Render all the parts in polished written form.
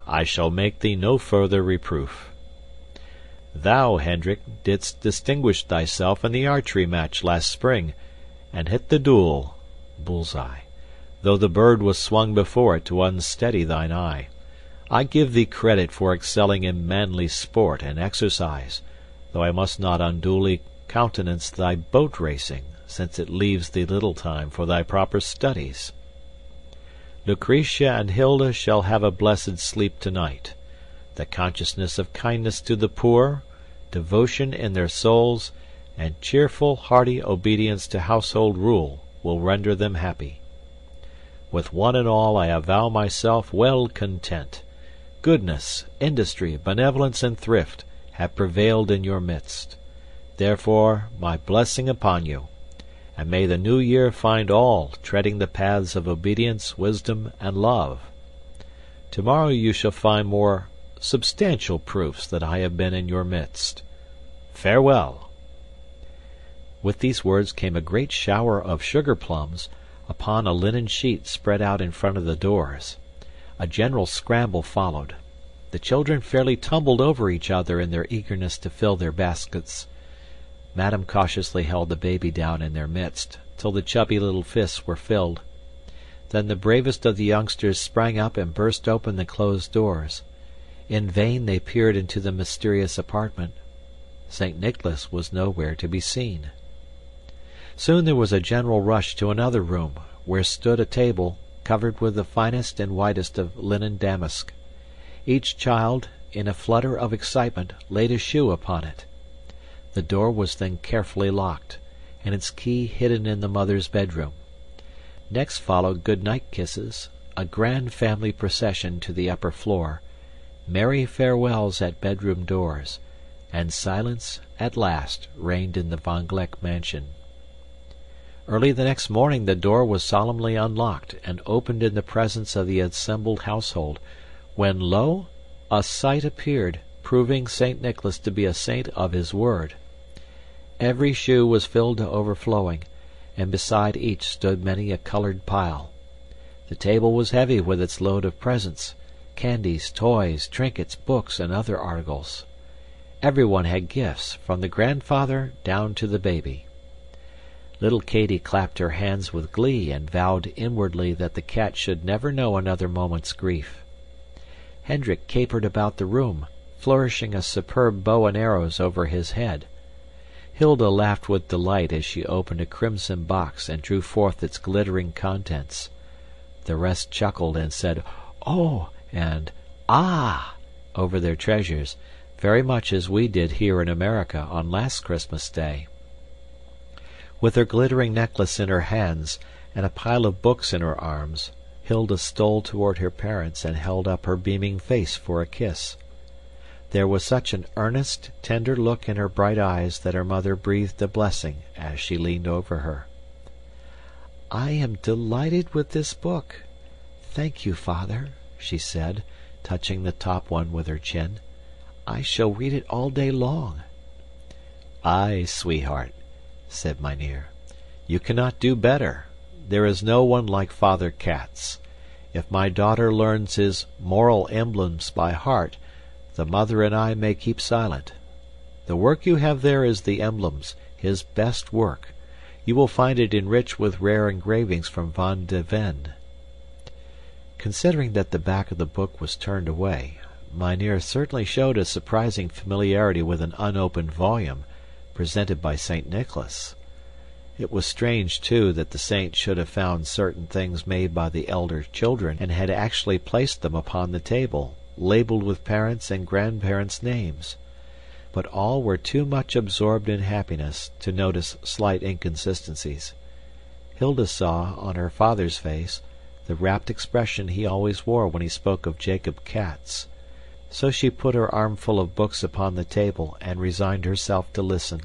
I shall make thee no further reproof. Thou, Hendrik, didst distinguish thyself in the archery match last spring, and hit the duel bull's-eye, though the bird was swung before it to unsteady thine eye. I give thee credit for excelling in manly sport and exercise, though I must not unduly countenance thy boat racing, since it leaves thee little time for thy proper studies. Lucretia and Hilda shall have a blessed sleep tonight. The consciousness of kindness to the poor, devotion in their souls, and cheerful, hearty obedience to household rule will render them happy. With one and all I avow myself well content. Goodness, industry, benevolence, and thrift have prevailed in your midst. Therefore, my blessing upon you, and may the new year find all treading the paths of obedience, wisdom, and love. Tomorrow you shall find more substantial proofs that I have been in your midst. Farewell." With these words came a great shower of sugar plums upon a linen sheet spread out in front of the doors. A general scramble followed. The children fairly tumbled over each other in their eagerness to fill their baskets. Madame cautiously held the baby down in their midst, till the chubby little fists were filled. Then the bravest of the youngsters sprang up and burst open the closed doors. In vain they peered into the mysterious apartment. St. Nicholas was nowhere to be seen. Soon there was a general rush to another room, where stood a table covered with the finest and whitest of linen damask. Each child, in a flutter of excitement, laid a shoe upon it. The door was then carefully locked, and its key hidden in the mother's bedroom. Next followed good-night kisses, a grand family procession to the upper floor, merry farewells at bedroom doors, and silence at last reigned in the Van Gleck mansion. Early the next morning the door was solemnly unlocked and opened in the presence of the assembled household, when lo! a sight appeared, proving St. Nicholas to be a saint of his word. Every shoe was filled to overflowing, and beside each stood many a colored pile. The table was heavy with its load of presents, candies, toys, trinkets, books, and other articles. Everyone had gifts, from the grandfather down to the baby. Little Katy clapped her hands with glee and vowed inwardly that the cat should never know another moment's grief. Hendrik capered about the room, flourishing a superb bow and arrows over his head. Hilda laughed with delight as she opened a crimson box and drew forth its glittering contents. The rest chuckled and said, "Oh!" and "Ah!" over their treasures, very much as we did here in America on last Christmas Day. With her glittering necklace in her hands and a pile of books in her arms, Hilda stole toward her parents and held up her beaming face for a kiss. There was such an earnest, tender look in her bright eyes that her mother breathed a blessing as she leaned over her. "I am delighted with this book. Thank you, Father," she said, touching the top one with her chin. "I shall read it all day long." "Aye, sweetheart," said Mynheer. "You cannot do better. There is no one like Father Cats. If my daughter learns his moral emblems by heart, the mother and I may keep silent. The work you have there is the emblems, his best work. You will find it enriched with rare engravings from Van de Ven." Considering that the back of the book was turned away, Mynheer certainly showed a surprising familiarity with an unopened volume, presented by St. Nicholas. It was strange, too, that the saint should have found certain things made by the elder children, and had actually placed them upon the table, labeled with parents' and grandparents' names. But all were too much absorbed in happiness to notice slight inconsistencies. Hilda saw, on her father's face, the rapt expression he always wore when he spoke of Jacob Cats. So she put her armful of books upon the table and resigned herself to listen.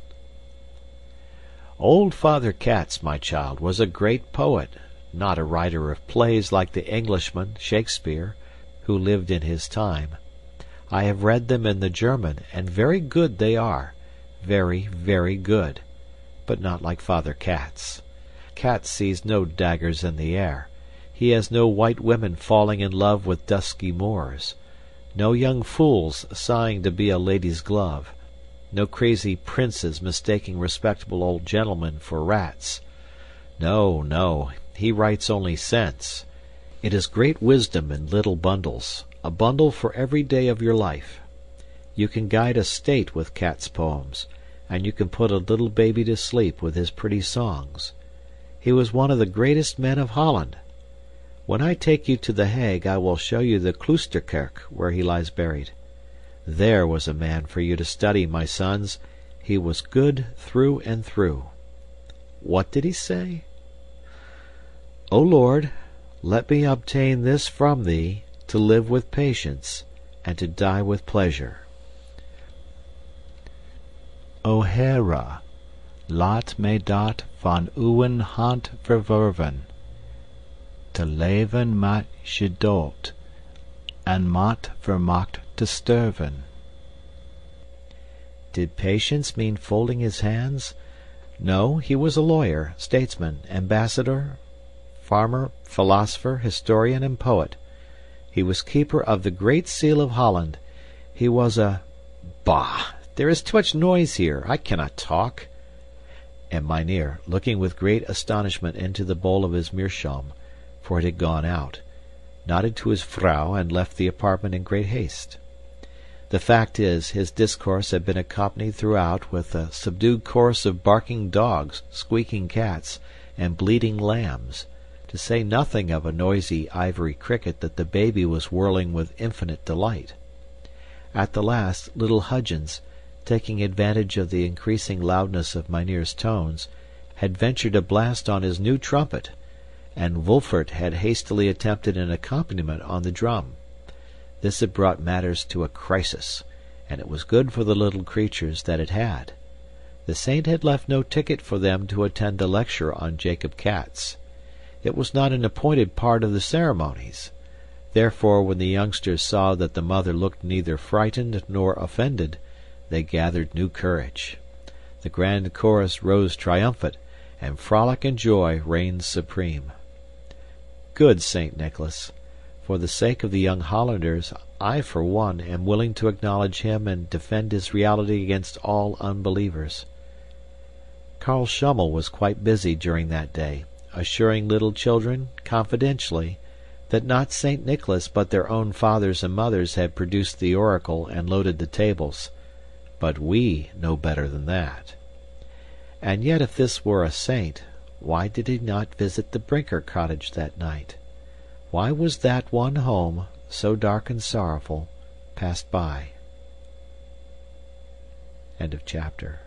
"Old Father Cats, my child, was a great poet, not a writer of plays like the Englishman, Shakespeare, who lived in his time. I have read them in the German, and very good they are, very, very good, but not like Father Cats. Cats sees no daggers in the air. He has no white women falling in love with dusky Moors. No young fools sighing to be a lady's glove. No crazy princes mistaking respectable old gentlemen for rats. No, no, he writes only sense. It is great wisdom in little bundles, a bundle for every day of your life. You can guide a state with Cat's poems, and you can put a little baby to sleep with his pretty songs. He was one of the greatest men of Holland. When I take you to The Hague I will show you the Kloosterkerk where he lies buried. There was a man for you to study, my sons. He was good through and through. What did he say? O Lord, let me obtain this from thee, to live with patience, and to die with pleasure. O Heere, laat mij dat van uwen hand verwerven, te leven met geduld, en met vermaak te sterven. Did patience mean folding his hands? No, he was a lawyer, statesman, ambassador, farmer, philosopher, historian, and poet. He was keeper of the Great Seal of Holland. He was a... Bah! There is too much noise here. I cannot talk. And Mynheer, looking with great astonishment into the bowl of his meerschaum, for it had gone out, nodded to his vrouw and left the apartment in great haste. The fact is, his discourse had been accompanied throughout with a subdued chorus of barking dogs, squeaking cats, and bleating lambs, to say nothing of a noisy ivory cricket that the baby was whirling with infinite delight. At the last, little Hudgens, taking advantage of the increasing loudness of Mynheer's tones, had ventured a blast on his new trumpet, and Wolfert had hastily attempted an accompaniment on the drum. This had brought matters to a crisis, and it was good for the little creatures that it had. The saint had left no ticket for them to attend a lecture on Jacob Cats. It was not an appointed part of the ceremonies. Therefore, when the youngsters saw that the mother looked neither frightened nor offended, they gathered new courage. The grand chorus rose triumphant, and frolic and joy reigned supreme. Good Saint Nicholas! For the sake of the young Hollanders, I for one am willing to acknowledge him and defend his reality against all unbelievers. Carl Schummel was quite busy during that day, assuring little children, confidentially, that not Saint Nicholas but their own fathers and mothers had produced the oracle and loaded the tables. But we know better than that. And yet if this were a saint, why did he not visit the Brinker cottage that night? Why was that one home, so dark and sorrowful, passed by? End of chapter.